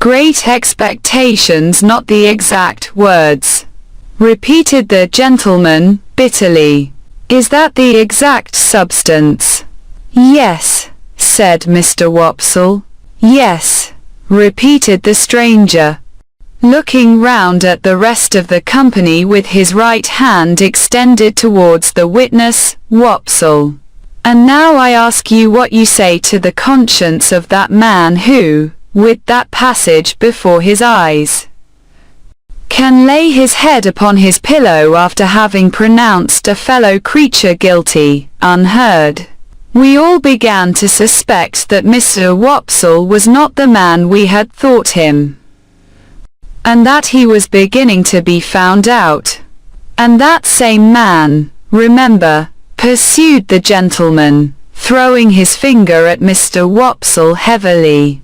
Great expectations, not the exact words, repeated the gentleman, bitterly. Is that the exact substance? Yes, said Mr. Wopsle. Yes, repeated the stranger, looking round at the rest of the company with his right hand extended towards the witness, Wopsle. And now I ask you what you say to the conscience of that man who, with that passage before his eyes, can lay his head upon his pillow after having pronounced a fellow creature guilty, unheard. We all began to suspect that Mr. Wopsle was not the man we had thought him, and that he was beginning to be found out. And that same man, remember, pursued the gentleman, throwing his finger at Mr. Wopsle heavily.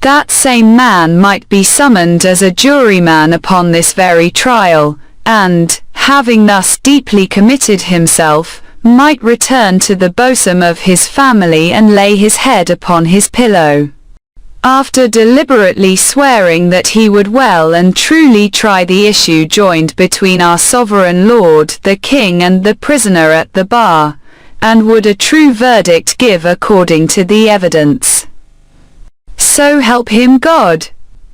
That same man might be summoned as a juryman upon this very trial, and, having thus deeply committed himself, might return to the bosom of his family and lay his head upon his pillow, after deliberately swearing that he would well and truly try the issue joined between our sovereign lord the king and the prisoner at the bar, and would a true verdict give according to the evidence. So help him God!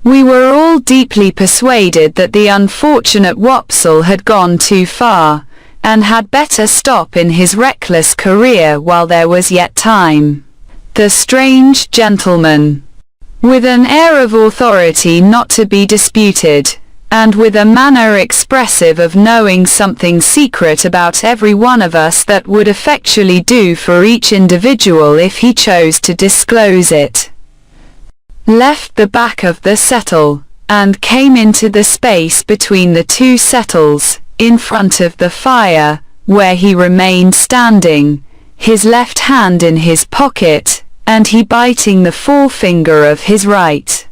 We were all deeply persuaded that the unfortunate Wopsle had gone too far, and had better stop in his reckless career while there was yet time. The strange gentleman, with an air of authority not to be disputed, and with a manner expressive of knowing something secret about every one of us that would effectually do for each individual if he chose to disclose it, left the back of the settle, and came into the space between the two settles, in front of the fire, where he remained standing, his left hand in his pocket, and he biting the forefinger of his right.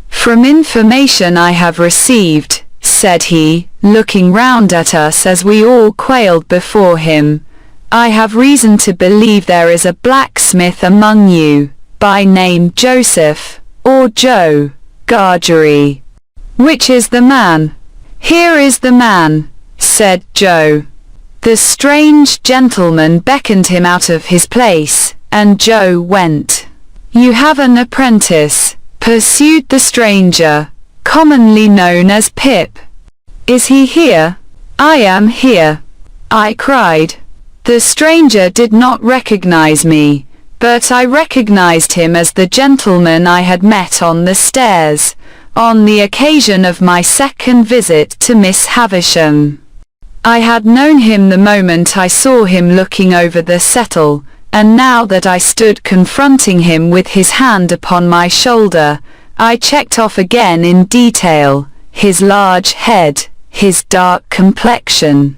From information I have received, said he, looking round at us as we all quailed before him, I have reason to believe there is a blacksmith among you, by name Joseph, or Joe, Gargery. Which is the man? Here is the man, said Joe. The strange gentleman beckoned him out of his place, and Joe went. You have an apprentice, pursued the stranger, commonly known as Pip. Is he here? I am here, I cried. The stranger did not recognize me, but I recognized him as the gentleman I had met on the stairs, on the occasion of my second visit to Miss Havisham. I had known him the moment I saw him looking over the settle, and now that I stood confronting him with his hand upon my shoulder, I checked off again in detail, his large head, his dark complexion,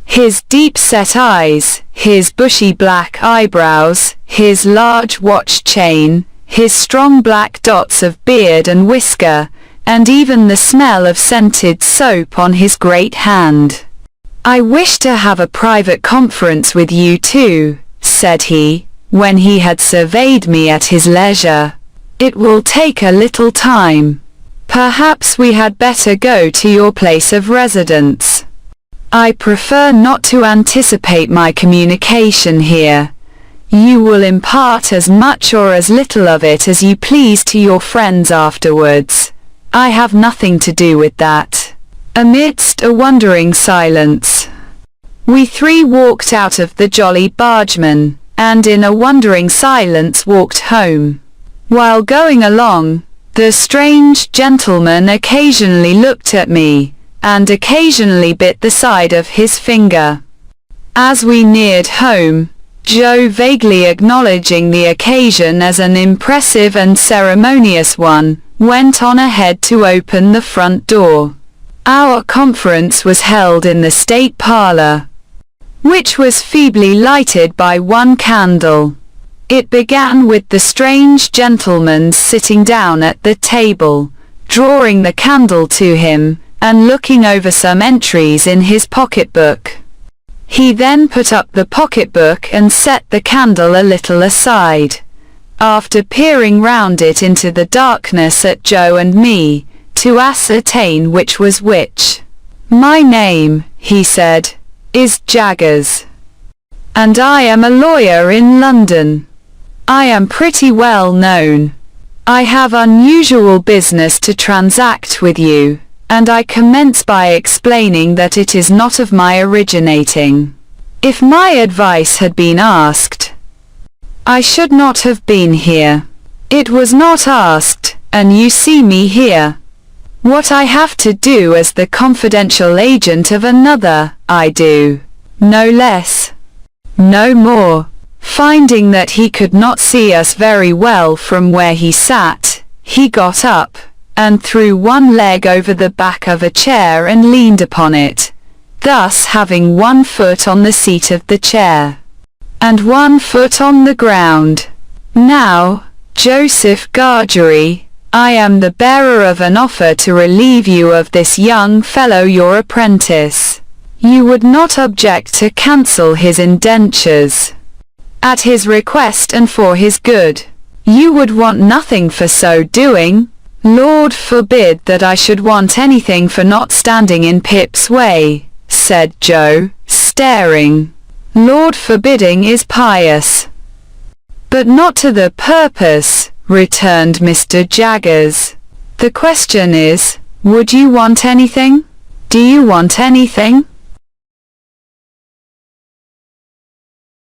his deep-set eyes, his bushy black eyebrows, his large watch chain, his strong black dots of beard and whisker, and even the smell of scented soap on his great hand. I wish to have a private conference with you too, said he, when he had surveyed me at his leisure. It will take a little time. Perhaps we had better go to your place of residence. I prefer not to anticipate my communication here. You will impart as much or as little of it as you please to your friends afterwards. I have nothing to do with that. Amidst a wondering silence, we three walked out of the Jolly Bargeman, and in a wondering silence walked home. While going along, the strange gentleman occasionally looked at me, and occasionally bit the side of his finger. As we neared home, Joe, vaguely acknowledging the occasion as an impressive and ceremonious one, went on ahead to open the front door. Our conference was held in the state parlor, which was feebly lighted by one candle. It began with the strange gentleman sitting down at the table, drawing the candle to him, and looking over some entries in his pocketbook. He then put up the pocketbook and set the candle a little aside. after peering round it into the darkness at Joe and me, to ascertain which was which. "My name," he said, "is Jaggers. And I am a lawyer in London. I am pretty well known. I have unusual business to transact with you, and I commence by explaining that it is not of my originating. If my advice had been asked, I should not have been here. It was not asked, and you see me here. What I have to do as the confidential agent of another, I do. No less. No more." Finding that he could not see us very well from where he sat, he got up, and threw one leg over the back of a chair and leaned upon it, thus having one foot on the seat of the chair, and one foot on the ground. "Now, Joseph Gargery, I am the bearer of an offer to relieve you of this young fellow your apprentice. You would not object to cancel his indentures, at his request and for his good. You would want nothing for so doing." "Lord forbid that I should want anything for not standing in Pip's way," said Joe, staring. "Lord forbidding is pious, but not to the purpose," returned Mr. Jaggers. "The question is, would you want anything? Do you want anything?"